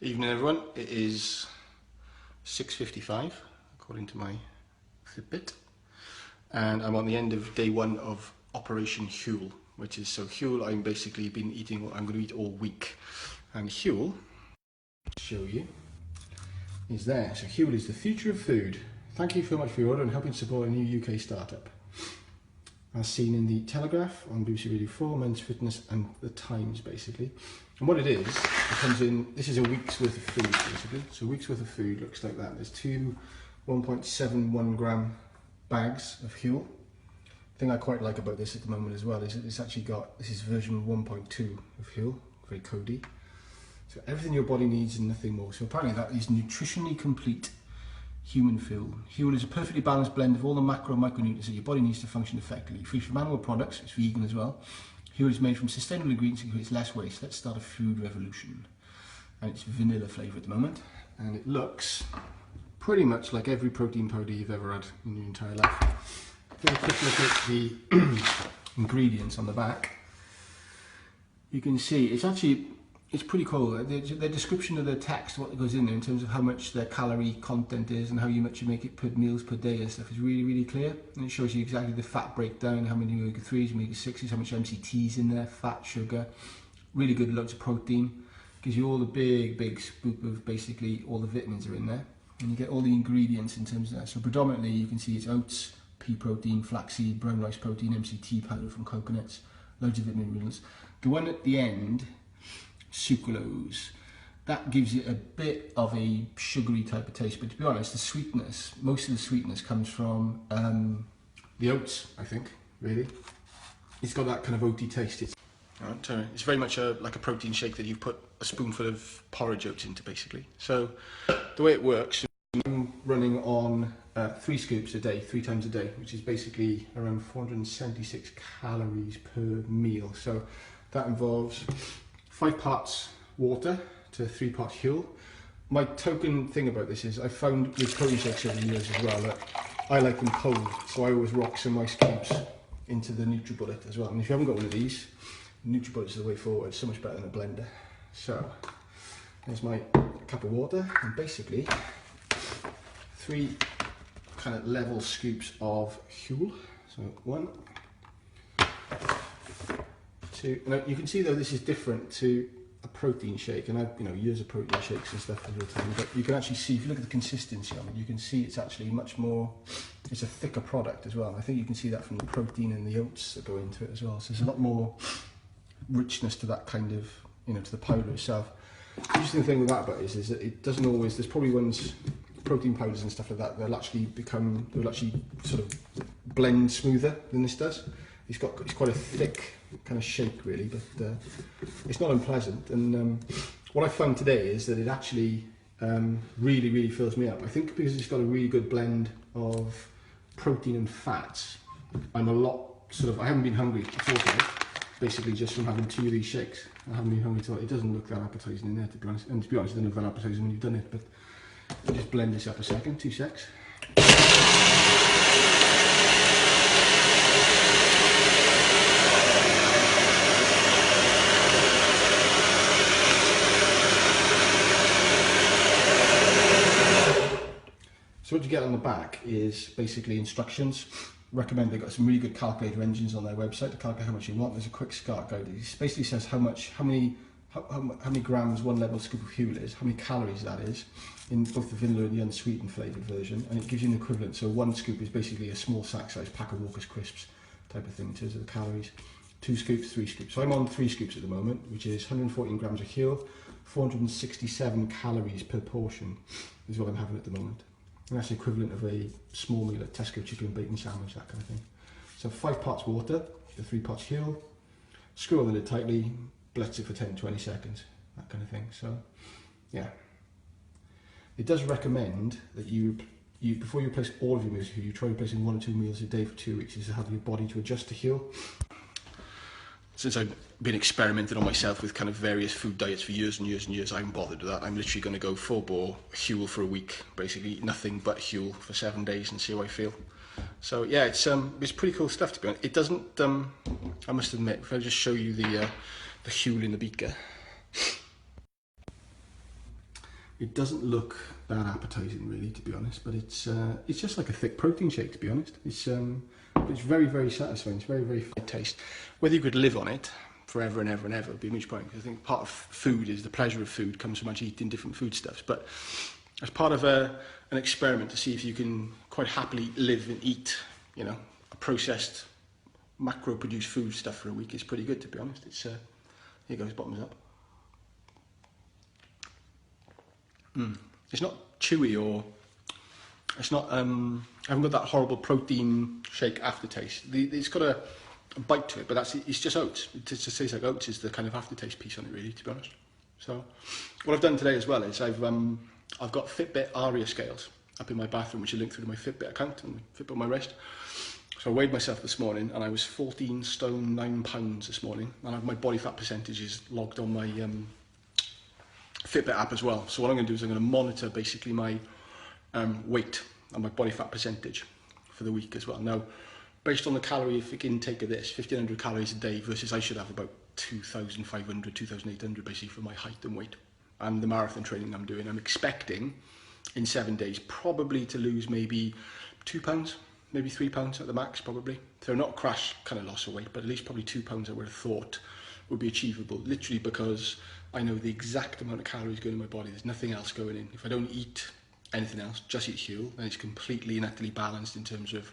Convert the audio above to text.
Evening everyone, it is 6:55 according to my Fitbit, and I'm on the end of day one of Operation Huel, which is, so Huel I'm basically been eating what I'm going to eat all week, and Huel, show you, is there. So Huel is the future of food. Thank you so much for your order and helping support a new UK startup. As seen in the Telegraph, on BBC Radio 4, Men's Fitness and The Times basically. And what it is, it comes in, this is a week's worth of food basically. So a week's worth of food looks like that. There's two 1.71 gram bags of Huel. The thing I quite like about this at the moment as well is it's actually got, this is version 1.2 of Huel, very codey. So everything your body needs and nothing more. So apparently that is nutritionally complete human fuel. Huel is a perfectly balanced blend of all the macro and micronutrients that your body needs to function effectively. Free from animal products, it's vegan as well. Huel is made from sustainable ingredients and creates less waste. Let's start a food revolution. And it's vanilla flavour at the moment. And it looks pretty much like every protein powder you've ever had in your entire life. Have a quick look at the ingredients on the back. You can see it's pretty cool. The description of the text, what goes in there in terms of how much their calorie content is and how much you make it per meals per day and stuff is really, really clear. And it shows you exactly the fat breakdown, how many omega-3s, omega-6s, how much MCTs in there, fat, sugar. Really good, loads of protein. Gives you all the big scoop of basically all the vitamins are in there. And you get all the ingredients in terms of that. So predominantly you can see it's oats, pea protein, flaxseed, brown rice protein, MCT powder from coconuts, loads of vitamin minerals. The one at the end, sucralose, that gives it a bit of a sugary type of taste, but to be honest, the sweetness, most of the sweetness comes from the oats, I think, really. It's got that kind of oaty taste. It's very much like a protein shake that you put a spoonful of porridge oats into, basically. So the way it works, I'm running on 3 scoops a day, 3 times a day, which is basically around 476 calories per meal. So that involves 5 parts water to 3 parts Huel. My token thing about this is I found with protein shakes over the years as well that I like them cold, so I always rock some ice cubes into the NutriBullet as well. And if you haven't got one of these, NutriBullet is the way forward. It's so much better than a blender. So there's my cup of water, and basically 3 kind of level scoops of Huel. So 1, 2. Now you can see though this is different to a protein shake, and I've years of protein shakes and stuff over the time, but you can actually see, if you look at the consistency of it, you can see it's actually much more, it's a thicker product as well. And I think you can see that from the protein and the oats that go into it as well. So there's a lot more richness to that kind of, to the powder itself. The interesting thing with that about is that it doesn't always, there's probably ones, protein powders and stuff like that, they'll actually sort of blend smoother than this does. It's quite a thick kind of shake really, but it's not unpleasant. And what I found today is that it actually really fills me up. I think because it's got a really good blend of protein and fats, I'm a lot I haven't been hungry before today, basically just from having 2 of these shakes. I haven't been hungry at all. It doesn't look that appetizing in there, to be honest. And to be honest, it doesn't look that appetizing when you've done it, but I'll just blend this up a second, 2 secs. So what you get on the back is basically instructions. Recommend, they've got some really good calculator engines on their website to calculate how much you want. There's a quick start guide. It basically says how many grams 1 level scoop of Huel is, how many calories that is, in both the vanilla and the unsweetened flavoured version, and it gives you an equivalent. So 1 scoop is basically a small sack size pack of Walker's crisps type of thing in terms of the calories. 2 scoops, 3 scoops. So I'm on 3 scoops at the moment, which is 114 grams of Huel, 467 calories per portion is what I'm having at the moment. And that's the equivalent of a small meal at Tesco chicken and bacon sandwich, that kind of thing. So 5 parts water to 3 parts Huel, screw on the lid tightly, blitz it for 10-20 seconds, that kind of thing. So yeah, it does recommend that you before you replace all of your meals, you try replacing 1 or 2 meals a day for 2 weeks, is to have your body to adjust to Huel. Since I've been experimenting on myself with kind of various food diets for years and years and years, I haven't bothered with that. I'm literally going to go full bore Huel for a week, basically eat nothing but Huel for 7 days and see how I feel. So yeah, it's pretty cool stuff, to be honest. It doesn't, I must admit, if I just show you the Huel in the beaker. It doesn't look that appetizing, really, to be honest, but it's just like a thick protein shake, to be honest. It's very, very satisfying. It's very, very fine taste. Whether you could live on it forever and ever and ever would be a huge point, because I think part of food is the pleasure of food comes from actually eating different foodstuffs. But as part of an experiment to see if you can quite happily live and eat, you know, a processed, macro-produced food stuff for a week, is pretty good, to be honest. It's here goes, bottoms up. It's not chewy, or it's not. I haven't got that horrible protein shake aftertaste. It's got a bite to it, but it's just oats. It just tastes like oats is the kind of aftertaste piece on it, really, to be honest. So, what I've done today as well is I've got Fitbit Aria scales up in my bathroom, which I linked through to my Fitbit account and Fitbit on my wrist. So I weighed myself this morning, and I was 14 stone 9 pounds this morning, and I have my body fat percentages logged on my Fitbit app as well. So what I'm going to do is I'm going to monitor basically my weight and my body fat percentage for the week as well. Now, based on the calorific intake of this, 1,500 calories a day versus I should have about 2,500, 2,800 basically for my height and weight. And the marathon training I'm doing, I'm expecting in 7 days probably to lose maybe 2 pounds, maybe 3 pounds at the max probably. So not a crash kind of loss of weight, but at least probably 2 pounds I would have thought would be achievable, literally because I know the exact amount of calories going in my body. There's nothing else going in. If I don't eat anything else, just eat Huel, then it's completely and utterly balanced in terms of